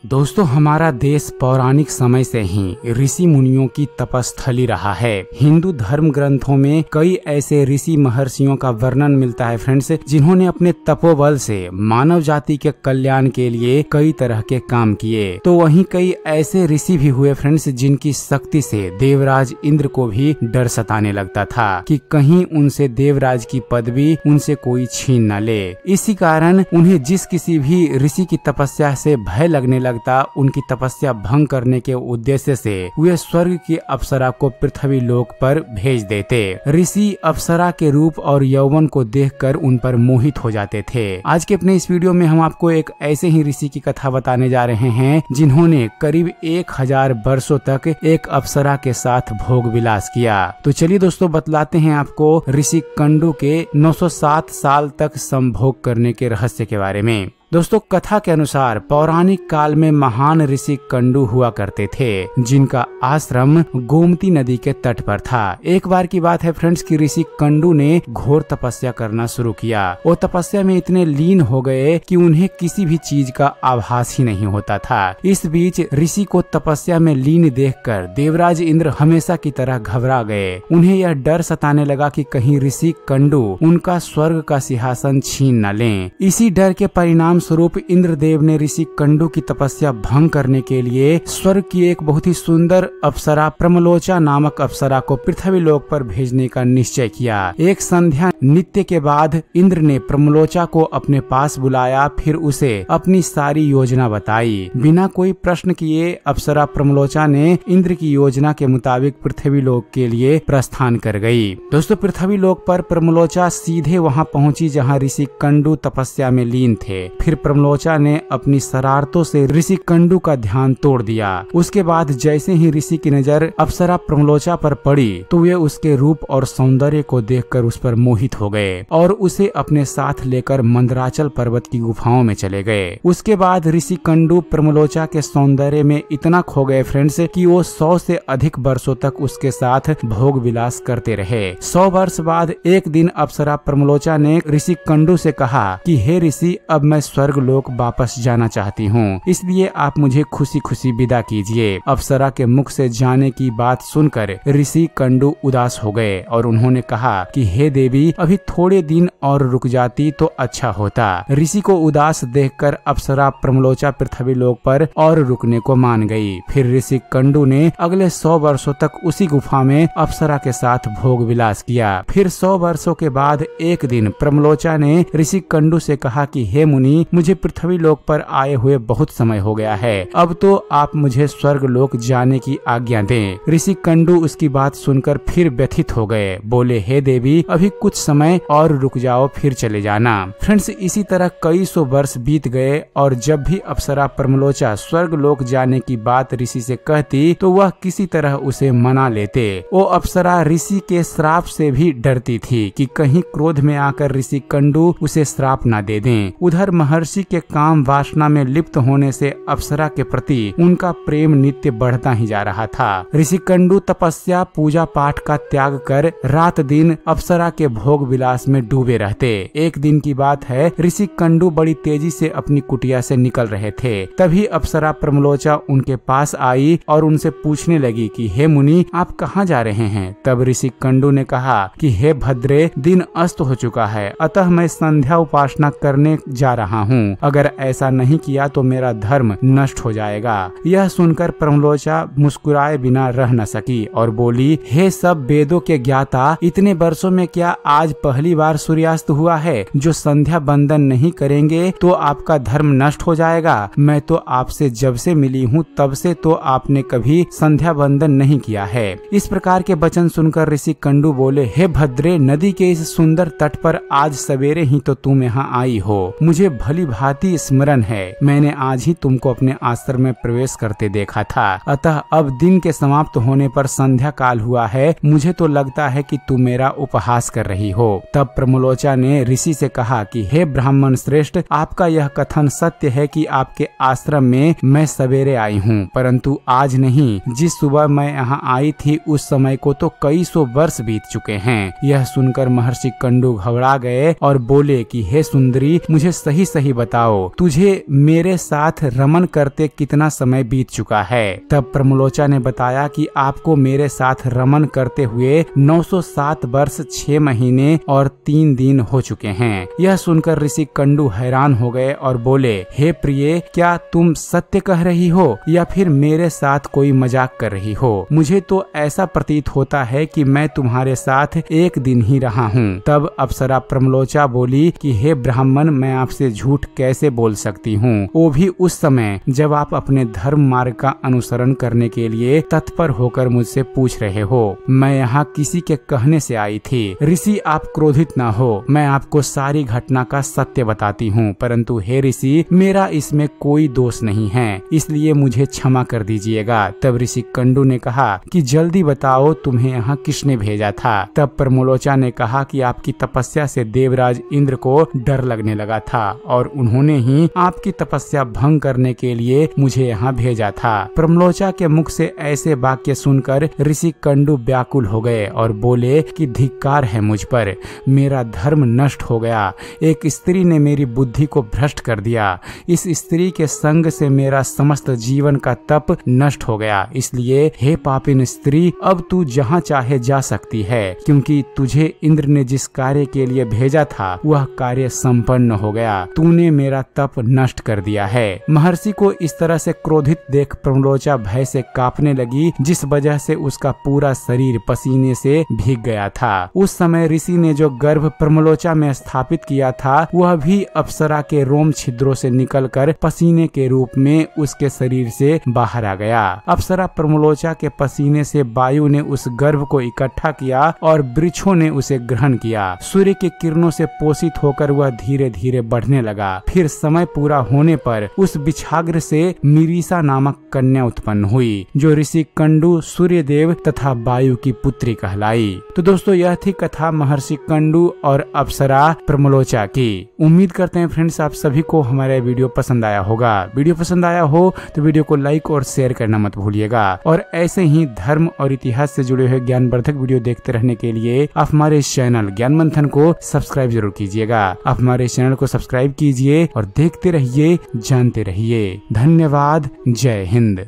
दोस्तों, हमारा देश पौराणिक समय से ही ऋषि मुनियों की तपस्थली रहा है। हिंदू धर्म ग्रंथों में कई ऐसे ऋषि महर्षियों का वर्णन मिलता है फ्रेंड्स, जिन्होंने अपने तपोबल से मानव जाति के कल्याण के लिए कई तरह के काम किए। तो वहीं कई ऐसे ऋषि भी हुए फ्रेंड्स, जिनकी शक्ति से देवराज इंद्र को भी डर सताने लगता था कि कहीं उनसे देवराज की पदवी उनसे कोई छीन न ले। इसी कारण उन्हें जिस किसी भी ऋषि की तपस्या से भय लगने लगता, उनकी तपस्या भंग करने के उद्देश्य से वे स्वर्ग की अप्सरा को पृथ्वी लोक पर भेज देते। ऋषि अप्सरा के रूप और यौवन को देखकर उन पर मोहित हो जाते थे। आज के अपने इस वीडियो में हम आपको एक ऐसे ही ऋषि की कथा बताने जा रहे हैं, जिन्होंने करीब 1000 वर्षों तक एक अप्सरा के साथ भोग विलास किया। तो चलिए दोस्तों, बतलाते हैं आपको ऋषि कंडू के 907 साल तक संभोग करने के रहस्य के बारे में। दोस्तों, कथा के अनुसार पौराणिक काल में महान ऋषि कंडू हुआ करते थे, जिनका आश्रम गोमती नदी के तट पर था। एक बार की बात है फ्रेंड्स कि ऋषि कंडू ने घोर तपस्या करना शुरू किया। वो तपस्या में इतने लीन हो गए कि उन्हें किसी भी चीज का आभास ही नहीं होता था। इस बीच ऋषि को तपस्या में लीन देखकर देवराज इंद्र हमेशा की तरह घबरा गए। उन्हें यह डर सताने लगा कि कहीं ऋषि कंडू उनका स्वर्ग का सिंहासन छीन न लें। इसी डर के परिणाम स्वरूप इंद्रदेव ने ऋषि कंडू की तपस्या भंग करने के लिए स्वर्ग की एक बहुत ही सुंदर अप्सरा प्रमलोचा नामक अप्सरा को पृथ्वी लोक पर भेजने का निश्चय किया। एक संध्या नृत्य के बाद इंद्र ने प्रमलोचा को अपने पास बुलाया, फिर उसे अपनी सारी योजना बताई। बिना कोई प्रश्न किए अप्सरा प्रमलोचा ने इंद्र की योजना के मुताबिक पृथ्वी लोक के लिए प्रस्थान कर गई। दोस्तों, पृथ्वी लोक पर प्रमलोचा सीधे वहां पहुंची जहां ऋषि कंडू तपस्या में लीन थे। फिर प्रमलोचा ने अपनी शरारतों से ऋषि कंडू का ध्यान तोड़ दिया। उसके बाद जैसे ही ऋषि की नजर अप्सरा प्रमलोचा पर पड़ी, तो वे उसके रूप और सौंदर्य को देखकर उस पर मोहित हो गए और उसे अपने साथ लेकर मंदराचल पर्वत की गुफाओं में चले गए। उसके बाद ऋषि कंडू प्रमलोचा के सौंदर्य में इतना खो गए फ्रेंड्स कि वो 100 से अधिक वर्षों तक उसके साथ भोग विलास करते रहे। 100 वर्ष बाद एक दिन अप्सरा प्रमलोचा ने ऋषि कंडू से कहा कि हे ऋषि, अब मैं स्वर्ग लोक वापस जाना चाहती हूँ, इसलिए आप मुझे खुशी खुशी विदा कीजिए। अप्सरा के मुख से जाने की बात सुनकर ऋषि कंडू उदास हो गए और उन्होंने कहा कि हे देवी, अभी थोड़े दिन और रुक जाती तो अच्छा होता। ऋषि को उदास देखकर अप्सरा प्रमलोचा पृथ्वी लोक पर और रुकने को मान गई। फिर ऋषि कंडू ने अगले 100 वर्षों तक उसी गुफा में अप्सरा के साथ भोग विलास किया। फिर 100 वर्षों के बाद एक दिन प्रमलोचा ने ऋषि कंडू से कहा कि हे मुनि, मुझे पृथ्वी लोक पर आए हुए बहुत समय हो गया है, अब तो आप मुझे स्वर्ग लोक जाने की आज्ञा दें। ऋषि कंडू उसकी बात सुनकर फिर व्यथित हो गए। बोले, हे देवी, अभी कुछ समय और रुक जाओ, फिर चले जाना। फ्रेंड्स, इसी तरह कई सौ वर्ष बीत गए और जब भी अप्सरा प्रमलोचा स्वर्ग लोक जाने की बात ऋषि से कहती, तो वह किसी तरह उसे मना लेते। वो अप्सरा ऋषि के श्राप से भी डरती थी कि कहीं क्रोध में आकर ऋषि कंडू उसे श्राप न दे दें। उधर महर्षि के काम वासना में लिप्त होने से अप्सरा के प्रति उनका प्रेम नित्य बढ़ता ही जा रहा था। ऋषि कंडू तपस्या पूजा पाठ का त्याग कर रात दिन अप्सरा के भोग विलास में डूबे रहते। एक दिन की बात है, ऋषि कंडू बड़ी तेजी से अपनी कुटिया से निकल रहे थे। तभी अप्सरा प्रमलोचा उनके पास आई और उनसे पूछने लगी कि हे मुनि, आप कहाँ जा रहे हैं? तब ऋषि कंडू ने कहा कि हे भद्रे, दिन अस्त हो चुका है, अतः मैं संध्या उपासना करने जा रहा हूँ। अगर ऐसा नहीं किया तो मेरा धर्म नष्ट हो जाएगा। यह सुनकर प्रमलोचा मुस्कुराए बिना रह न सकी और बोली, हे सब वेदों के ज्ञाता, इतने वर्षों में क्या आज पहली बार सूर्यास्त हुआ है? जो संध्या बंदन नहीं करेंगे तो आपका धर्म नष्ट हो जाएगा। मैं तो आपसे जब से मिली हूँ तब से तो आपने कभी संध्या बंदन नहीं किया है। इस प्रकार के वचन सुनकर ऋषि कंडू बोले, हे भद्रे, नदी के इस सुंदर तट पर आज सवेरे ही तो तुम यहाँ आई हो। मुझे भली भांति स्मरण है, मैंने आज ही तुमको अपने आश्रम में प्रवेश करते देखा था। अतः अब दिन के समाप्त होने पर संध्या काल हुआ है, मुझे तो लगता है कि तुम मेरा उपहास कर रही हो। तब प्रमलोचा ने ऋषि से कहा कि हे ब्राह्मण श्रेष्ठ, आपका यह कथन सत्य है कि आपके आश्रम में मैं सवेरे आई हूँ, परंतु आज नहीं। जिस सुबह मैं यहाँ आई थी उस समय को तो कई सौ वर्ष बीत चुके हैं। यह सुनकर महर्षि कंडू घबरा गए और बोले कि हे सुंदरी, मुझे सही सही ही बताओ, तुझे मेरे साथ रमन करते कितना समय बीत चुका है। तब प्रमलोचा ने बताया कि आपको मेरे साथ रमन करते हुए 907 वर्ष 6 महीने और 3 दिन हो चुके हैं। यह सुनकर ऋषि कंडू हैरान हो गए और बोले, हे प्रिय, क्या तुम सत्य कह रही हो या फिर मेरे साथ कोई मजाक कर रही हो? मुझे तो ऐसा प्रतीत होता है कि मैं तुम्हारे साथ एक दिन ही रहा हूँ। तब अप्सरा प्रमलोचा बोली कि हे ब्राह्मण, मैं आपसे झूठ कैसे बोल सकती हूँ, वो भी उस समय जब आप अपने धर्म मार्ग का अनुसरण करने के लिए तत्पर होकर मुझसे पूछ रहे हो। मैं यहाँ किसी के कहने से आई थी। ऋषि, आप क्रोधित ना हो, मैं आपको सारी घटना का सत्य बताती हूँ, परंतु हे ऋषि, मेरा इसमें कोई दोष नहीं है, इसलिए मुझे क्षमा कर दीजिएगा। तब ऋषि कंडू ने कहा कि जल्दी बताओ, तुम्हें यहाँ किसने भेजा था? तब प्रमलोचा ने कहा कि आपकी तपस्या से देवराज इंद्र को डर लगने लगा था और उन्होंने ही आपकी तपस्या भंग करने के लिए मुझे यहाँ भेजा था। प्रमलोचा के मुख से ऐसे वाक्य सुनकर ऋषि कंडू व्याकुल हो गए और बोले कि धिक्कार है मुझ पर, मेरा धर्म नष्ट हो गया। एक स्त्री ने मेरी बुद्धि को भ्रष्ट कर दिया। इस स्त्री के संग से मेरा समस्त जीवन का तप नष्ट हो गया। इसलिए हे पापिन स्त्री, अब तू जहाँ चाहे जा सकती है, क्योंकि तुझे इंद्र ने जिस कार्य के लिए भेजा था वह कार्य संपन्न हो गया। तूने मेरा तप नष्ट कर दिया है। महर्षि को इस तरह से क्रोधित देख प्रमलोचा भय से कांपने लगी, जिस वजह से उसका पूरा शरीर पसीने से भीग गया था। उस समय ऋषि ने जो गर्भ प्रमलोचा में स्थापित किया था वह भी अप्सरा के रोम छिद्रों से निकलकर पसीने के रूप में उसके शरीर से बाहर आ गया। अप्सरा प्रमलोचा के पसीने से वायु ने उस गर्भ को इकट्ठा किया और वृक्षों ने उसे ग्रहण किया। सूर्य की किरणों से पोषित होकर वह धीरे धीरे बढ़ने लगा। फिर समय पूरा होने पर उस बिछाग्र से मिरीसा नामक कन्या उत्पन्न हुई, जो ऋषि कंडू, सूर्यदेव तथा वायु की पुत्री कहलाई। तो दोस्तों, यह थी कथा महर्षि कंडू और अप्सरा प्रमलोचा की। उम्मीद करते हैं फ्रेंड्स आप सभी को हमारा वीडियो पसंद आया होगा। वीडियो पसंद आया हो तो वीडियो को लाइक और शेयर करना मत भूलिएगा, और ऐसे ही धर्म और इतिहास से जुड़े हुए ज्ञानवर्धक वीडियो देखते रहने के लिए आप हमारे चैनल ज्ञान मंथन को सब्सक्राइब जरूर कीजिएगा। आप हमारे चैनल को सब्सक्राइब कीजिए और देखते रहिए, जानते रहिए। धन्यवाद। जय हिंद।